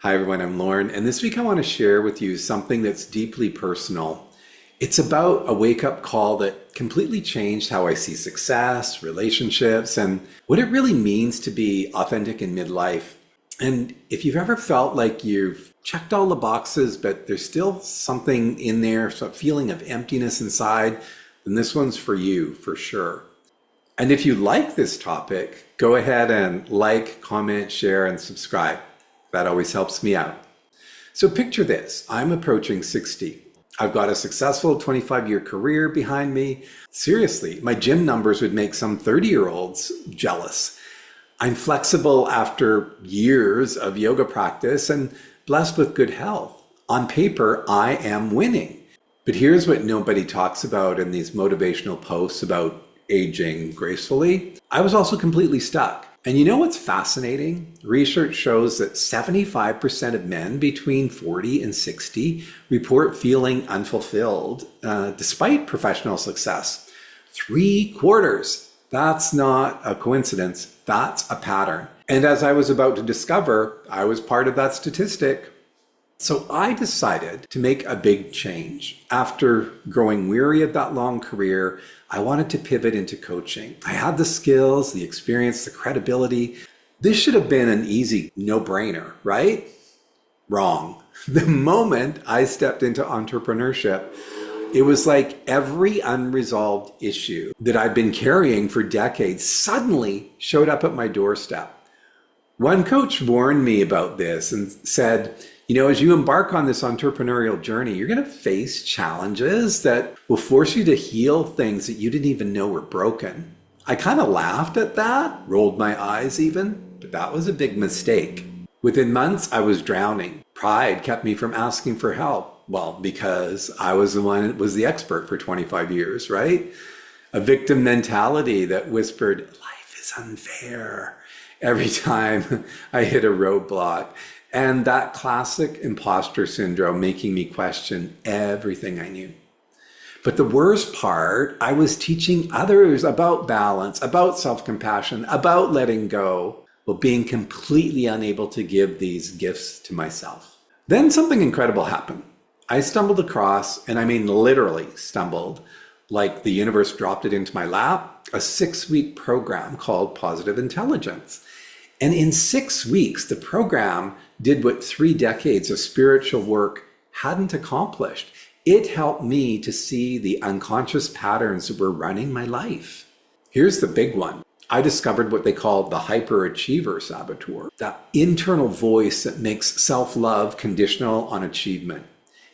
Hi everyone, I'm Lauren, and this week I want to share with you something that's deeply personal. It's about a wake-up call that completely changed how I see success, relationships, and what it really means to be authentic in midlife. And if you've ever felt like you've checked all the boxes, but there's still something in there, some feeling of emptiness inside, then this one's for you, for sure. And if you like this topic, go ahead and like, comment, share, and subscribe. That always helps me out. So picture this, I'm approaching 60. I've got a successful 25-year career behind me. Seriously, my gym numbers would make some 30-year-olds jealous. I'm flexible after years of yoga practice and blessed with good health. On paper, I am winning. But here's what nobody talks about in these motivational posts about aging gracefully. I was also completely stuck. And you know what's fascinating? Research shows that 75% of men between 40 and 60 report feeling unfulfilled despite professional success. 3/4. That's not a coincidence. That's a pattern. And as I was about to discover, I was part of that statistic. So I decided to make a big change. After growing weary of that long career, I wanted to pivot into coaching. I had the skills, the experience, the credibility. This should have been an easy no-brainer, right? Wrong. The moment I stepped into entrepreneurship, it was like every unresolved issue that I'd been carrying for decades suddenly showed up at my doorstep. One coach warned me about this and said, as you embark on this entrepreneurial journey, you're going to face challenges that will force you to heal things that you didn't even know were broken. I kind of laughed at that, rolled my eyes even, but that was a big mistake. Within months, I was drowning. Pride kept me from asking for help. Well, because I was the one that was the expert for 25 years, right? A victim mentality that whispered, life is unfair, every time I hit a roadblock. And that classic imposter syndrome making me question everything I knew. But the worst part, I was teaching others about balance, about self-compassion, about letting go, while being completely unable to give these gifts to myself. Then something incredible happened. I stumbled across, and I mean literally stumbled, like the universe dropped it into my lap, a 6-week program called Positive Intelligence. And in 6 weeks, the program did what 3 decades of spiritual work hadn't accomplished. It helped me to see the unconscious patterns that were running my life. Here's the big one. I discovered what they call the hyperachiever saboteur, that internal voice that makes self-love conditional on achievement.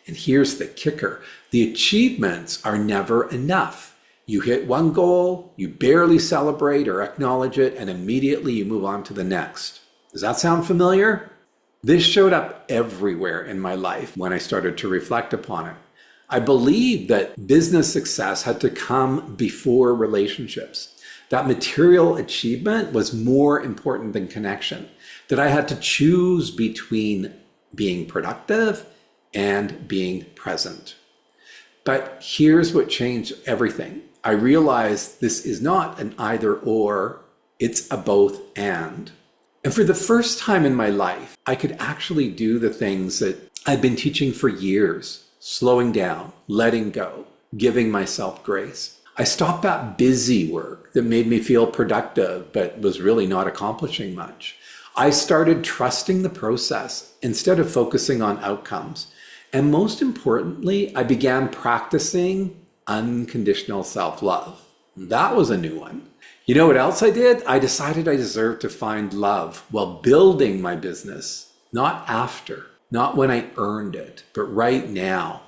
And here's the kicker. The achievements are never enough. You hit one goal, you barely celebrate or acknowledge it, and immediately you move on to the next. Does that sound familiar? This showed up everywhere in my life when I started to reflect upon it. I believed that business success had to come before relationships, that material achievement was more important than connection, that I had to choose between being productive and being present. But here's what changed everything. I realized this is not an either or, it's a both and. And for the first time in my life, I could actually do the things that I'd been teaching for years, slowing down, letting go, giving myself grace. I stopped that busy work that made me feel productive, but was really not accomplishing much. I started trusting the process instead of focusing on outcomes. And most importantly, I began practicing unconditional self-love. That was a new one. You know what else I did? I decided I deserved to find love while building my business, not after, not when I earned it, but right now.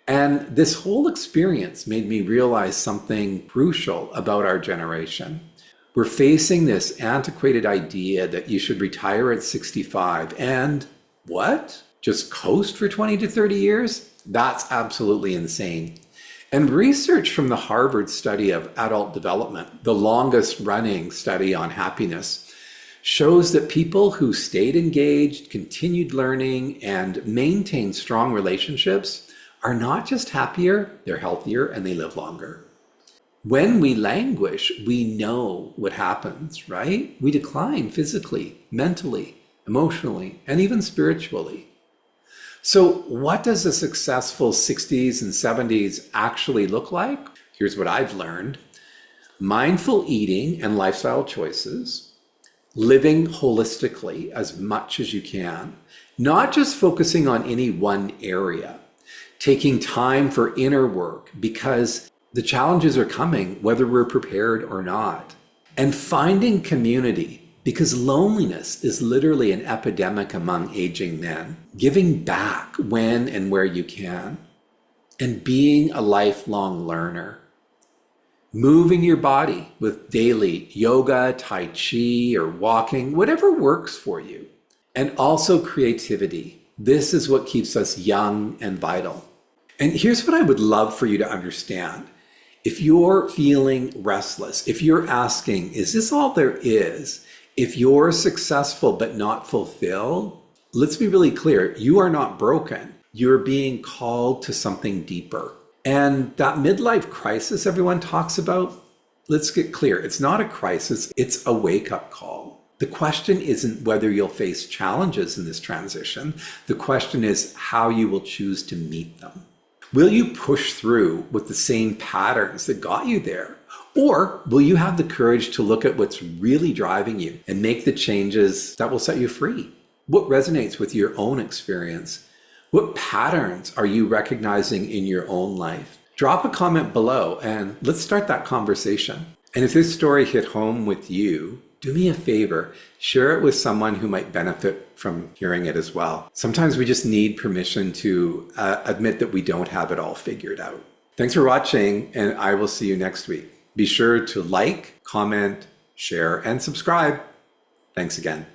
And this whole experience made me realize something crucial about our generation. We're facing this antiquated idea that you should retire at 65 and what? Just coast for 20 to 30 years? That's absolutely insane. And research from the Harvard study of adult development, the longest running study on happiness, shows that people who stayed engaged, continued learning, and maintained strong relationships are not just happier, they're healthier and they live longer. When we languish, we know what happens, right? We decline physically, mentally, emotionally, and even spiritually. So what does a successful 60s and 70s actually look like? Here's what I've learned. Mindful eating and lifestyle choices, living holistically as much as you can, not just focusing on any one area, taking time for inner work because the challenges are coming whether we're prepared or not, and finding community because loneliness is literally an epidemic among aging men, giving back when and where you can, and being a lifelong learner. Moving your body with daily yoga, tai chi, or walking, whatever works for you. And also creativity. This is what keeps us young and vital. And here's what I would love for you to understand. If you're feeling restless, if you're asking, is this all there is? If you're successful but not fulfilled, let's be really clear. You are not broken. You're being called to something deeper. And that midlife crisis everyone talks about, let's get clear. It's not a crisis. It's a wake-up call. The question isn't whether you'll face challenges in this transition. The question is how you will choose to meet them. Will you push through with the same patterns that got you there? Or will you have the courage to look at what's really driving you and make the changes that will set you free? What resonates with your own experience? What patterns are you recognizing in your own life? Drop a comment below and let's start that conversation. And if this story hit home with you, do me a favor, share it with someone who might benefit from hearing it as well. Sometimes we just need permission to admit that we don't have it all figured out. Thanks for watching, and I will see you next week. Be sure to like, comment, share, and subscribe. Thanks again.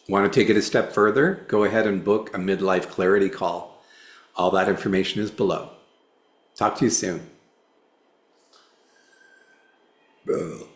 Want to take it a step further? Go ahead and book a midlife clarity call. All that information is below. Talk to you soon. Ugh.